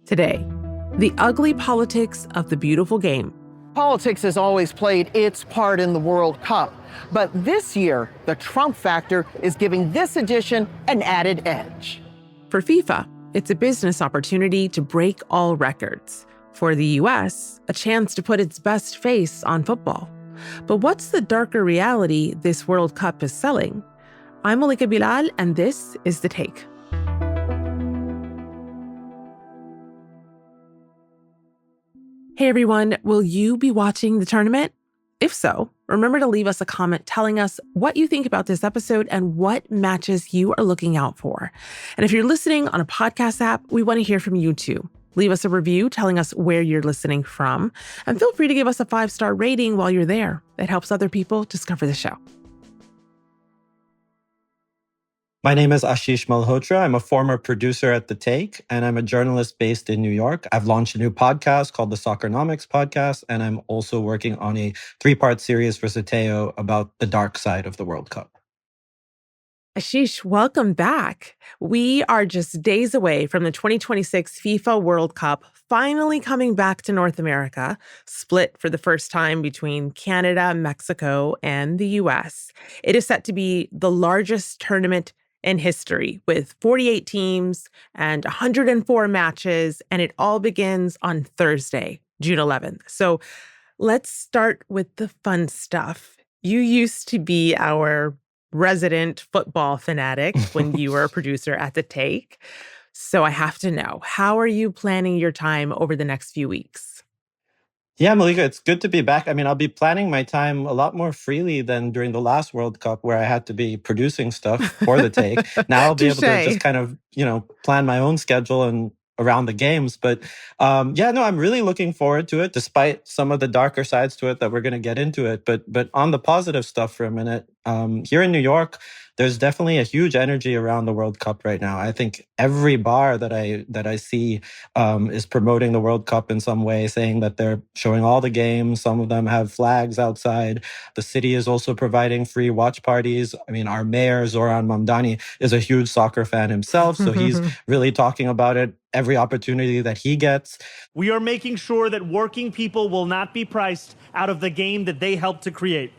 Today, the ugly politics of the beautiful game. Politics has always played its part in the World Cup, but this year, the Trump factor is giving this edition an added edge. For FIFA, it's a business opportunity to break all records. For the U.S., a chance to put its best face on football. But what's the darker reality this World Cup is selling? I'm Malika Bilal, and this is The Take. Hey everyone, will you be watching the tournament? If so, remember to leave us a comment telling us what you think about this episode and what matches you are looking out for. And if you're listening on a podcast app, we want to hear from you too. Leave us a review telling us where you're listening from, and feel free to give us a 5-star rating while you're there. It helps other people discover the show. My name is Ashish Malhotra. I'm a former producer at The Take, and I'm a journalist based in New York. I've launched a new podcast called the Soccernomics podcast, and I'm also working on a 3-part series for Sateo about the dark side of the World Cup. Ashish, welcome back. We are just days away from the 2026 FIFA World Cup finally coming back to North America, split for the first time between Canada, Mexico, and the US. It is set to be the largest tournament in history with 48 teams and 104 matches, and it all begins on Thursday, June 11th. So let's start with the fun stuff. You used to be our resident football fanatic when you were a producer at The Take. So I have to know, how are you planning your time over the next few weeks? Yeah, Malika, it's good to be back. I mean, I'll be planning my time a lot more freely than during the last World Cup where I had to be producing stuff for The Take. Now I'll be able to just kind of, plan my own schedule and around the games. But I'm really looking forward to it, despite some of the darker sides to it that we're going to get into it. But on the positive stuff for a minute, here in New York, there's definitely a huge energy around the World Cup right now. I think every bar that I see is promoting the World Cup in some way, saying that they're showing all the games. Some of them have flags outside. The city is also providing free watch parties. I mean, our mayor, Zoran Mamdani, is a huge soccer fan himself, so he's really talking about it every opportunity that he gets. We are making sure that working people will not be priced out of the game that they helped to create.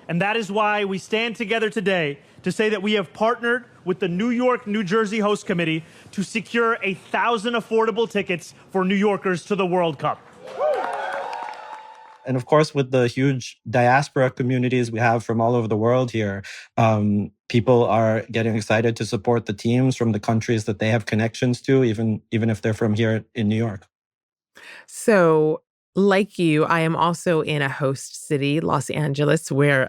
And that is why we stand together today to say that we have partnered with the New York, New Jersey Host Committee to secure 1,000 affordable tickets for New Yorkers to the World Cup. And of course, with the huge diaspora communities we have from all over the world here, people are getting excited to support the teams from the countries that they have connections to, even if they're from here in New York. So, like you, I am also in a host city, Los Angeles, where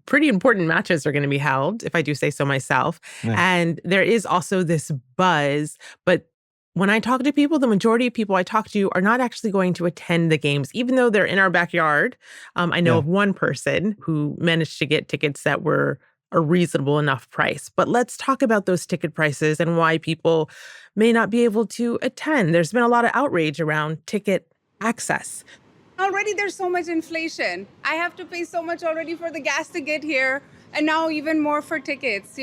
pretty important matches are going to be held, if I do say so myself. Nice. And there is also this buzz, but when I talk to people, the majority of people I talk to are not actually going to attend the games, even though they're in our backyard. I know of one person who managed to get tickets that were a reasonable enough price. But let's talk about those ticket prices and why people may not be able to attend. There's been a lot of outrage around ticket access. Already there's so much inflation. I have to pay so much already for the gas to get here, and now even more for tickets.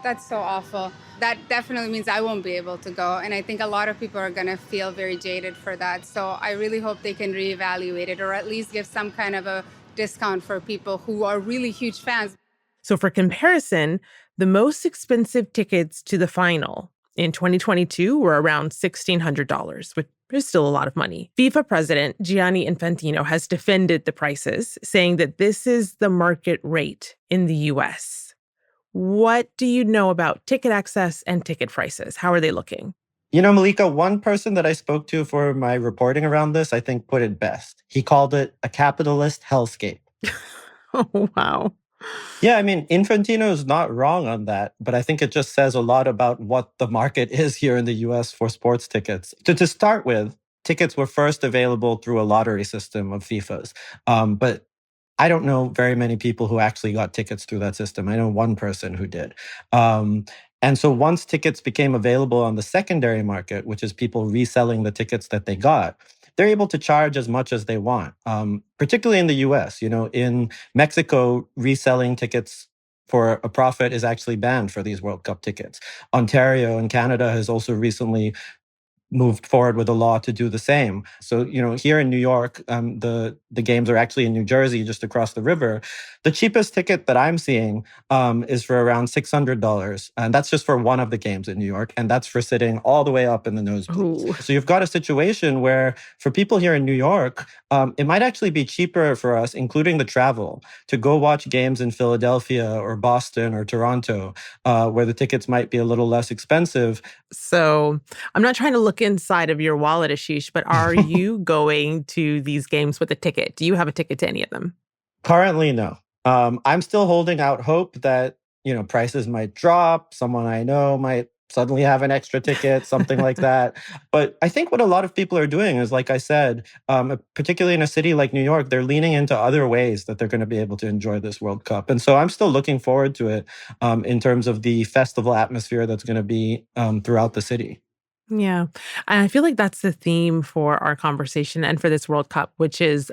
That's so awful. That definitely means I won't be able to go, and I think a lot of people are going to feel very jaded for that. So I really hope they can reevaluate it, or at least give some kind of a discount for people who are really huge fans. So for comparison, the most expensive tickets to the final in 2022 were around $1,600, which is still a lot of money. FIFA president Gianni Infantino has defended the prices, saying that this is the market rate in the US. What do you know about ticket access and ticket prices? How are they looking? Malika, one person that I spoke to for my reporting around this, I think put it best. He called it a capitalist hellscape. Oh, wow. Yeah, I mean, Infantino is not wrong on that, but I think it just says a lot about what the market is here in the US for sports tickets. To start with, tickets were first available through a lottery system of FIFA's, but I don't know very many people who actually got tickets through that system. I know one person who did. And so once tickets became available on the secondary market, which is people reselling the tickets that they got, they're able to charge as much as they want, particularly in the US. In Mexico, reselling tickets for a profit is actually banned for these World Cup tickets. Ontario in Canada has also recently moved forward with a law to do the same. So, here in New York, the games are actually in New Jersey, just across the river. The cheapest ticket that I'm seeing is for around $600. And that's just for one of the games in New York. And that's for sitting all the way up in the nosebleeds. Ooh. So you've got a situation where for people here in New York, it might actually be cheaper for us, including the travel, to go watch games in Philadelphia or Boston or Toronto, where the tickets might be a little less expensive. So I'm not trying to look inside of your wallet, Ashish, but are you going to these games with a ticket? Do you have a ticket to any of them? Currently, no. I'm still holding out hope that, prices might drop. Someone I know might suddenly have an extra ticket, something like that. But I think what a lot of people are doing is, like I said, particularly in a city like New York, they're leaning into other ways that they're going to be able to enjoy this World Cup. And so I'm still looking forward to it in terms of the festival atmosphere that's going to be throughout the city. Yeah. And I feel like that's the theme for our conversation and for this World Cup, which is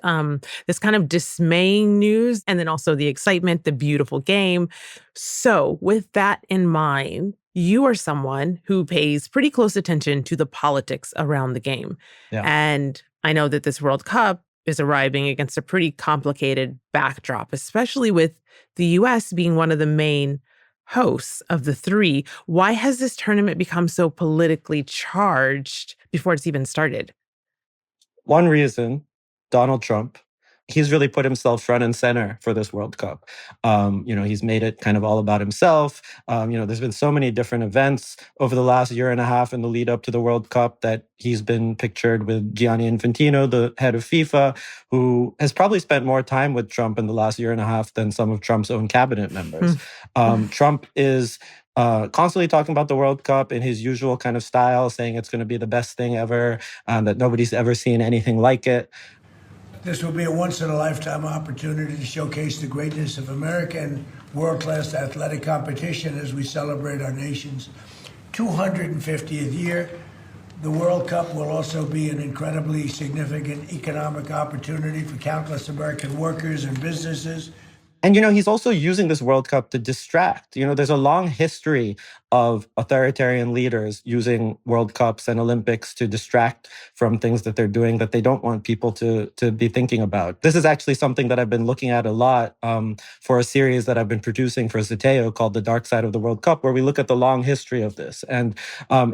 this kind of dismaying news and then also the excitement, the beautiful game. So with that in mind, you are someone who pays pretty close attention to the politics around the game. Yeah. And I know that this World Cup is arriving against a pretty complicated backdrop, especially with the US being one of the main hosts of the three. Why has this tournament become so politically charged before it's even started? One reason, Donald Trump. He's really put himself front and center for this World Cup. He's made it kind of all about himself. There's been so many different events over the last year and a half in the lead up to the World Cup that he's been pictured with Gianni Infantino, the head of FIFA, who has probably spent more time with Trump in the last year and a half than some of Trump's own cabinet members. Trump is constantly talking about the World Cup in his usual kind of style, saying it's going to be the best thing ever, that nobody's ever seen anything like it. This will be a once-in-a-lifetime opportunity to showcase the greatness of American world-class athletic competition as we celebrate our nation's 250th year. The World Cup will also be an incredibly significant economic opportunity for countless American workers and businesses. And, he's also using this World Cup to distract. There's a long history of authoritarian leaders using World Cups and Olympics to distract from things that they're doing that they don't want people to be thinking about. This is actually something that I've been looking at a lot for a series that I've been producing for Zeteo called The Dark Side of the World Cup, where we look at the long history of this. And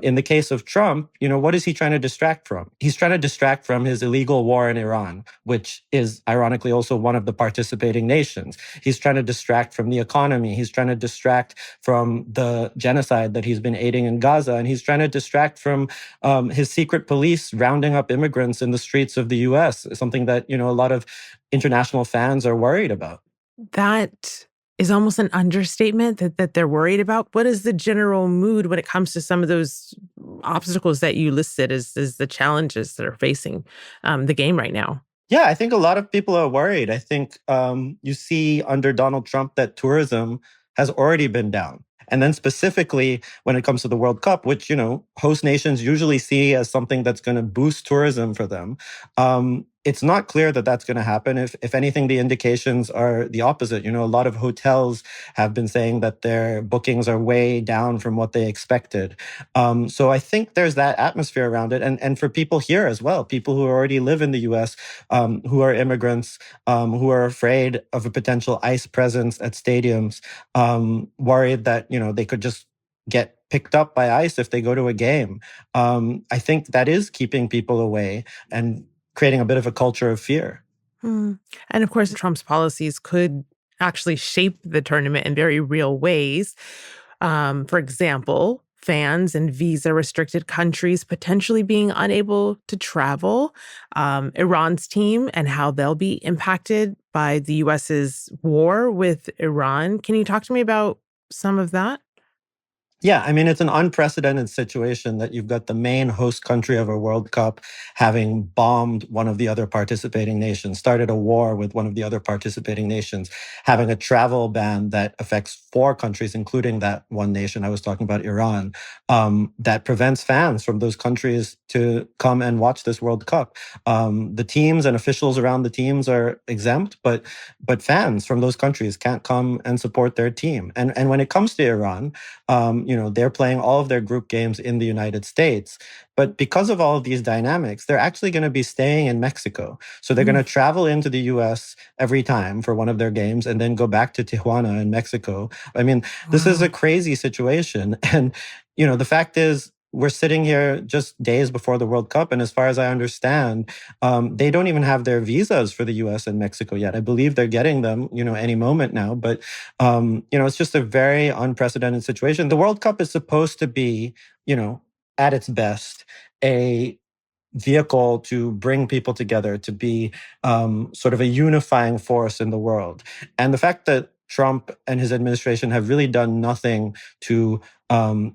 in the case of Trump, what is he trying to distract from? He's trying to distract from his illegal war in Iran, which is ironically also one of the participating nations. He's trying to distract from the economy. He's trying to distract from the genocide that he's been aiding in Gaza. And he's trying to distract from his secret police rounding up immigrants in the streets of the US, something that, a lot of international fans are worried about. That is almost an understatement that they're worried about. What is the general mood when it comes to some of those obstacles that you listed as the challenges that are facing the game right now? Yeah, I think a lot of people are worried. I think you see under Donald Trump that tourism has already been down. And then specifically when it comes to the World Cup, which, host nations usually see as something that's going to boost tourism for them, it's not clear that that's going to happen. If anything, the indications are the opposite. A lot of hotels have been saying that their bookings are way down from what they expected. So I think there's that atmosphere around it. And for people here as well, people who already live in the US, who are immigrants, who are afraid of a potential ICE presence at stadiums, worried that, they could just get picked up by ICE if they go to a game. I think that is keeping people away and creating a bit of a culture of fear. And of course, Trump's policies could actually shape the tournament in very real ways. For example, fans in visa-restricted countries potentially being unable to travel, Iran's team and how they'll be impacted by the US's war with Iran. Can you talk to me about some of that? Yeah, I mean, it's an unprecedented situation that you've got the main host country of a World Cup having bombed one of the other participating nations, started a war with one of the other participating nations, having a travel ban that affects 4 countries, including that one nation I was talking about, Iran, that prevents fans from those countries to come and watch this World Cup. The teams and officials around the teams are exempt, but fans from those countries can't come and support their team. And when it comes to Iran, they're playing all of their group games in the United States. But because of all of these dynamics, they're actually going to be staying in Mexico. So they're going to travel into the US every time for one of their games and then go back to Tijuana in Mexico. I mean, this is a crazy situation. And, the fact is, we're sitting here just days before the World Cup. And as far as I understand, they don't even have their visas for the US and Mexico yet. I believe they're getting them, any moment now. But, it's just a very unprecedented situation. The World Cup is supposed to be, at its best, a vehicle to bring people together, to be sort of a unifying force in the world. And the fact that Trump and his administration have really done nothing to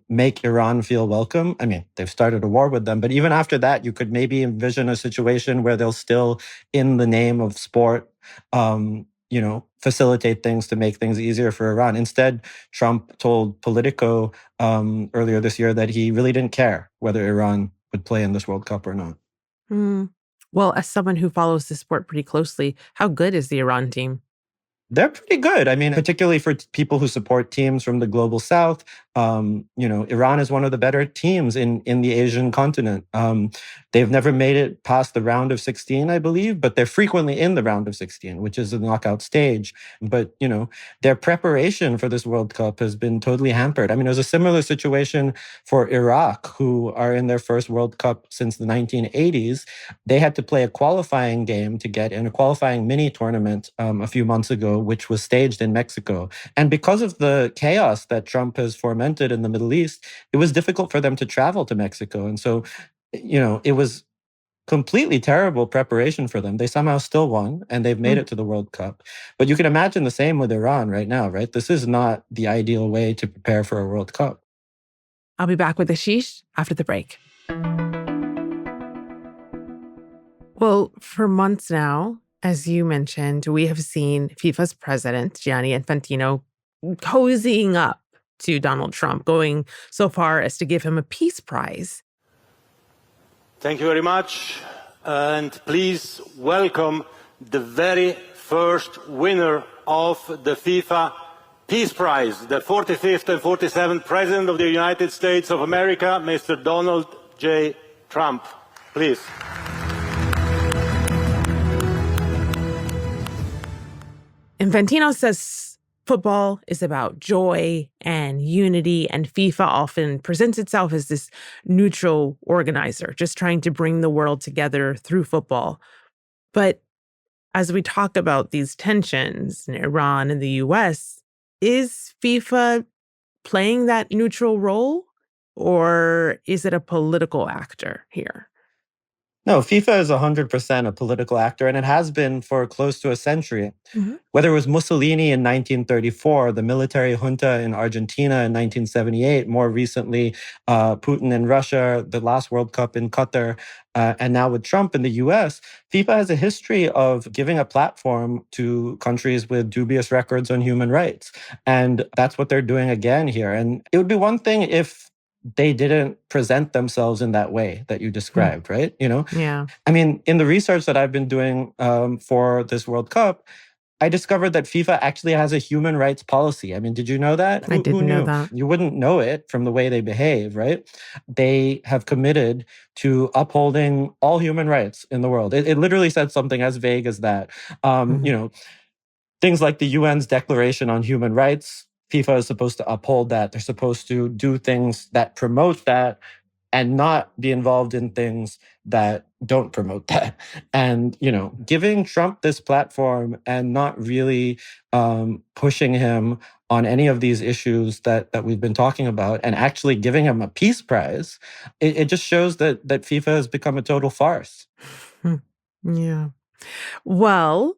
make Iran feel welcome. I mean, they've started a war with them, but even after that, you could maybe envision a situation where they'll still, in the name of sport, facilitate things to make things easier for Iran. Instead, Trump told Politico earlier this year that he really didn't care whether Iran would play in this World Cup or not. Well, as someone who follows the sport pretty closely, how good is the Iran team? They're pretty good. I mean, particularly for people who support teams from the global south, Iran is one of the better teams in the Asian continent. They've never made it past the round of 16, I believe, but they're frequently in the round of 16, which is the knockout stage. But, their preparation for this World Cup has been totally hampered. I mean, there's a similar situation for Iraq, who are in their first World Cup since the 1980s. They had to play a qualifying game to get in, a qualifying mini tournament a few months ago, which was staged in Mexico. And because of the chaos that Trump has fomented in the Middle East, it was difficult for them to travel to Mexico. And so, it was completely terrible preparation for them. They somehow still won, and they've made it to the World Cup. But you can imagine the same with Iran right now, right? This is not the ideal way to prepare for a World Cup. I'll be back with Ashish after the break. Well, for months now, as you mentioned, we have seen FIFA's president, Gianni Infantino, cozying up to Donald Trump, going so far as to give him a peace prize. Thank you very much. And please welcome the very first winner of the FIFA Peace Prize, the 45th and 47th President of the United States of America, Mr. Donald J. Trump. Please. Infantino says football is about joy and unity, and FIFA often presents itself as this neutral organizer, just trying to bring the world together through football. But as we talk about these tensions in Iran and the US, is FIFA playing that neutral role, or is it a political actor here? No, FIFA is 100% a political actor, and it has been for close to a century. Whether it was Mussolini in 1934, the military junta in Argentina in 1978, more recently Putin in Russia, the last World Cup in Qatar, and now with Trump in the US, FIFA has a history of giving a platform to countries with dubious records on human rights. And that's what they're doing again here. And it would be one thing if they didn't present themselves in that way that you described, right? Yeah. I mean, in the research that I've been doing for this World Cup, I discovered that FIFA actually has a human rights policy. I mean, did you know that? I didn't know that. You wouldn't know it from the way they behave, right? They have committed to upholding all human rights in the world. It literally said something as vague as that. Things like the UN's Declaration on Human Rights, FIFA is supposed to uphold that. They're supposed to do things that promote that and not be involved in things that don't promote that. And, giving Trump this platform and not really pushing him on any of these issues that we've been talking about and actually giving him a peace prize, it just shows that FIFA has become a total farce. Yeah. Well,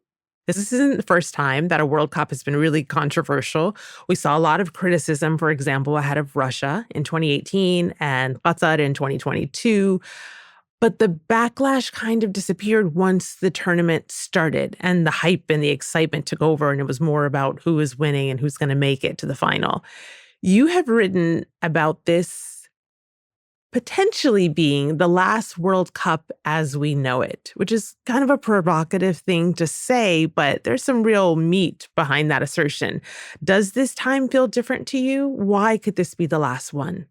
this isn't the first time that a World Cup has been really controversial. We saw a lot of criticism, for example, ahead of Russia in 2018 and Qatar in 2022. But the backlash kind of disappeared once the tournament started and the hype and the excitement took over, and it was more about who is winning and who's going to make it to the final. You have written about this potentially being the last World Cup as we know it, which is kind of a provocative thing to say, but there's some real meat behind that assertion. Does this time feel different to you? Why could this be the last one?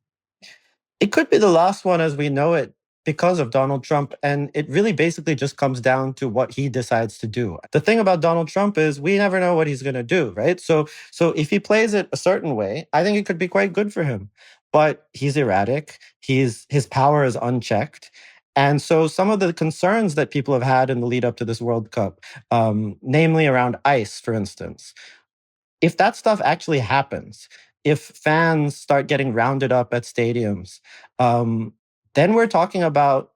It could be the last one as we know it because of Donald Trump. And it really basically just comes down to what he decides to do. The thing about Donald Trump is we never know what he's going to do, right? So if he plays it a certain way, I think it could be quite good for him. But he's erratic. His power is unchecked. And so some of the concerns that people have had in the lead up to this World Cup, namely around ICE, for instance, if that stuff actually happens, if fans start getting rounded up at stadiums, then we're talking about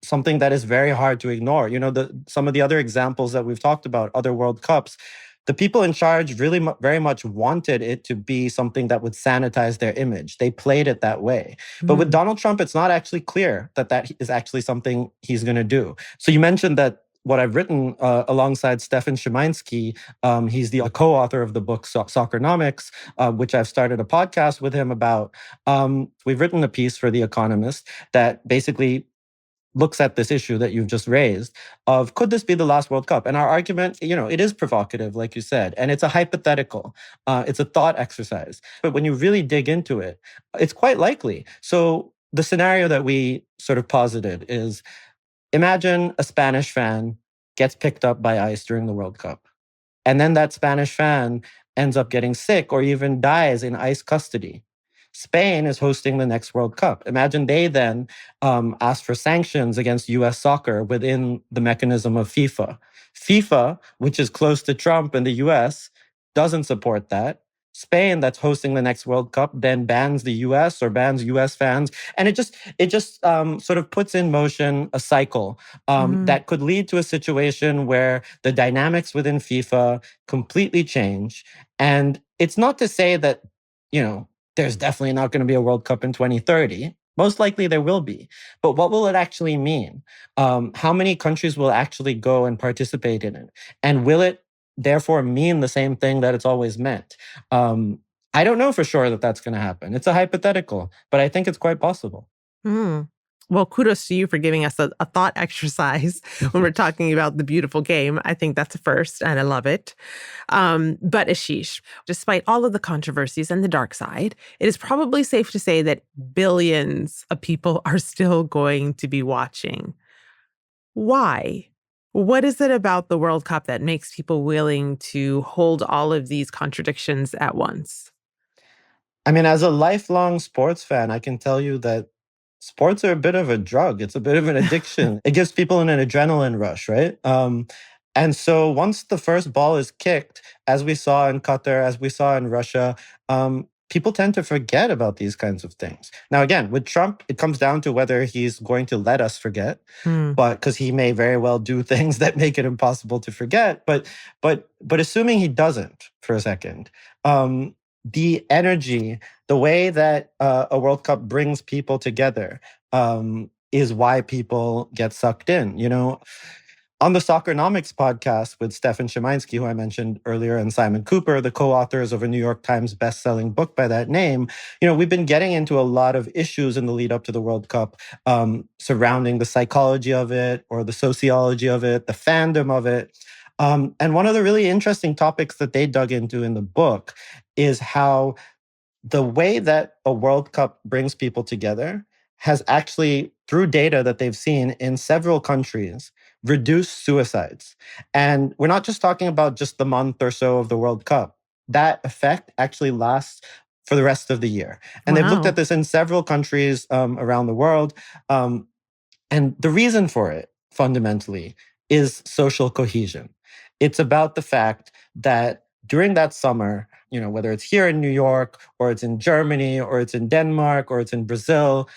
something that is very hard to ignore. You know, some of the other examples that we've talked about, other World Cups, the people in charge really very much wanted it to be something that would sanitize their image. They played it that way. But with Donald Trump, it's not actually clear that that is actually something he's going to do. So you mentioned that what I've written alongside Stefan Szymański, he's the co-author of the book Soccernomics, which I've started a podcast with him about. We've written a piece for The Economist that basically looks at this issue that you've just raised of could this be the last World Cup? And our argument, you know, it is provocative, like you said, and it's a hypothetical. It's a thought exercise. But when you really dig into it, it's quite likely. So the scenario that we sort of posited is imagine a Spanish fan gets picked up by ICE during the World Cup. And then that Spanish fan ends up getting sick or even dies in ICE custody. Spain is hosting the next World Cup. Imagine they then ask for sanctions against US soccer within the mechanism of FIFA. FIFA, which is close to Trump and the US, doesn't support that. Spain, that's hosting the next World Cup, then bans the US or bans US fans. And it just sort of puts in motion a cycle that could lead to a situation where the dynamics within FIFA completely change. And it's not to say that, you know, there's definitely not going to be a World Cup in 2030. Most likely there will be. But what will it actually mean? How many countries will actually go and participate in it? And will it therefore mean the same thing that it's always meant? I don't know for sure that that's going to happen. It's a hypothetical, but I think it's quite possible. Well, kudos to you for giving us a thought exercise when we're talking about the beautiful game. I think that's a first, and I love it. But Ashish, despite all of the controversies and the dark side, it is probably safe to say that billions of people are still going to be watching. Why? What is it about the World Cup that makes people willing to hold all of these contradictions at once? I mean, as a lifelong sports fan, I can tell you that sports are a bit of a drug. It's a bit of an addiction. It gives people an adrenaline rush, right? And so once the first ball is kicked, as we saw in Qatar, as we saw in Russia, people tend to forget about these kinds of things. Now, again, with Trump, it comes down to whether he's going to let us forget, but because he may very well do things that make it impossible to forget. But assuming he doesn't for a second, the energy, the way that a World Cup brings people together is why people get sucked in. You know, on the Soccernomics podcast with Stefan Szymański, who I mentioned earlier, and Simon Cooper, the co-authors of a New York Times best-selling book by that name, you know, we've been getting into a lot of issues in the lead up to the World Cup surrounding the psychology of it or the sociology of it, the fandom of it. And one of the really interesting topics that they dug into in the book is how the way that a World Cup brings people together has actually, through data that they've seen in several countries, reduced suicides. And we're not just talking about just the month or so of the World Cup. That effect actually lasts for the rest of the year. And they've looked at this in several countries around the world. And the reason for it, fundamentally, is social cohesion. It's about the fact that during that summer, you know, whether it's here in New York or it's in Germany or it's in Denmark or it's in Brazil,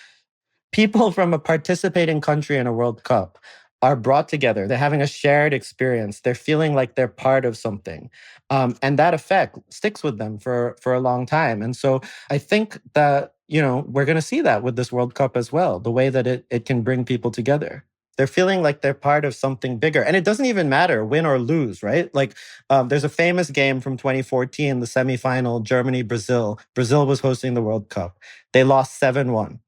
people from a participating country in a World Cup are brought together. They're having a shared experience. They're feeling like they're part of something. And that effect sticks with them for a long time. And so I think that, you know, we're going to see that with this World Cup as well, the way that it can bring people together. They're feeling like they're part of something bigger. And it doesn't even matter, win or lose, right? Like there's a famous game from 2014, the semifinal, Germany-Brazil. Brazil was hosting the World Cup. They lost 7-1.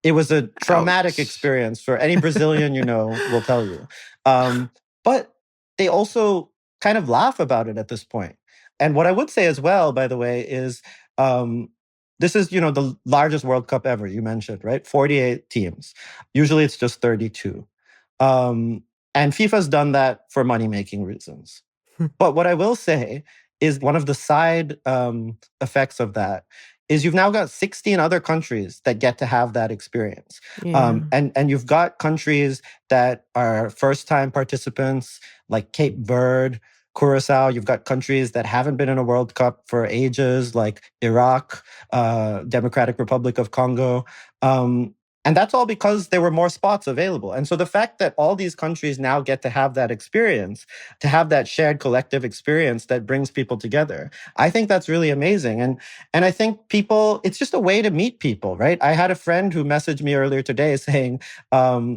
It was a traumatic Ouch. experience for any Brazilian will tell you. But they also kind of laugh about it at this point. And what I would say as well, by the way, is this is, the largest World Cup ever, you mentioned, right? 48 teams. Usually it's just 32. And FIFA's done that for money-making reasons. But what I will say is one of the side effects of that is you've now got 16 other countries that get to have that experience. Yeah. And you've got countries that are first-time participants like Cape Verde, Curacao. You've got countries that haven't been in a World Cup for ages, like Iraq, Democratic Republic of Congo. And that's all because there were more spots available. And so the fact that all these countries now get to have that experience, to have that shared collective experience that brings people together, I think that's really amazing. And I think it's just a way to meet people, right? I had a friend who messaged me earlier today saying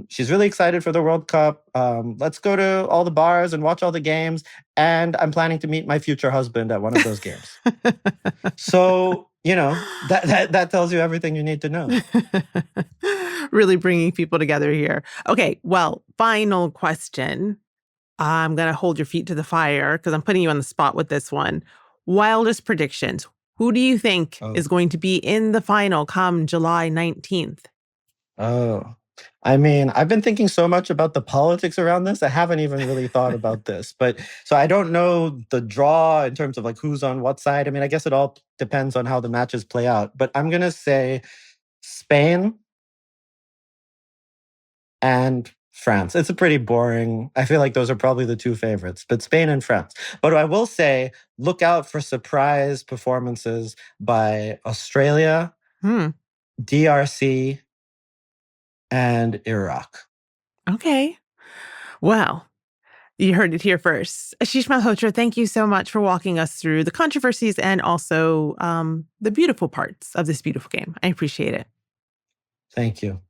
she's really excited for the World Cup. Let's go to all the bars and watch all the games. And I'm planning to meet my future husband at one of those games. So, that tells you everything you need to know. Really bringing people together here. Okay, well, final question. I'm going to hold your feet to the fire because I'm putting you on the spot with this one. Wildest predictions. Who do you think is going to be in the final come July 19th? Oh, I mean, I've been thinking so much about the politics around this. I haven't even really thought about this. But so I don't know the draw in terms of like who's on what side. I mean, I guess it all depends on how the matches play out. But I'm going to say Spain and France. It's a pretty boring. I feel like those are probably the two favorites, but Spain and France. But I will say, look out for surprise performances by Australia, DRC, and Iraq. Okay. Well, you heard it here first. Ashish Malhotra, thank you so much for walking us through the controversies and also the beautiful parts of this beautiful game. I appreciate it. Thank you.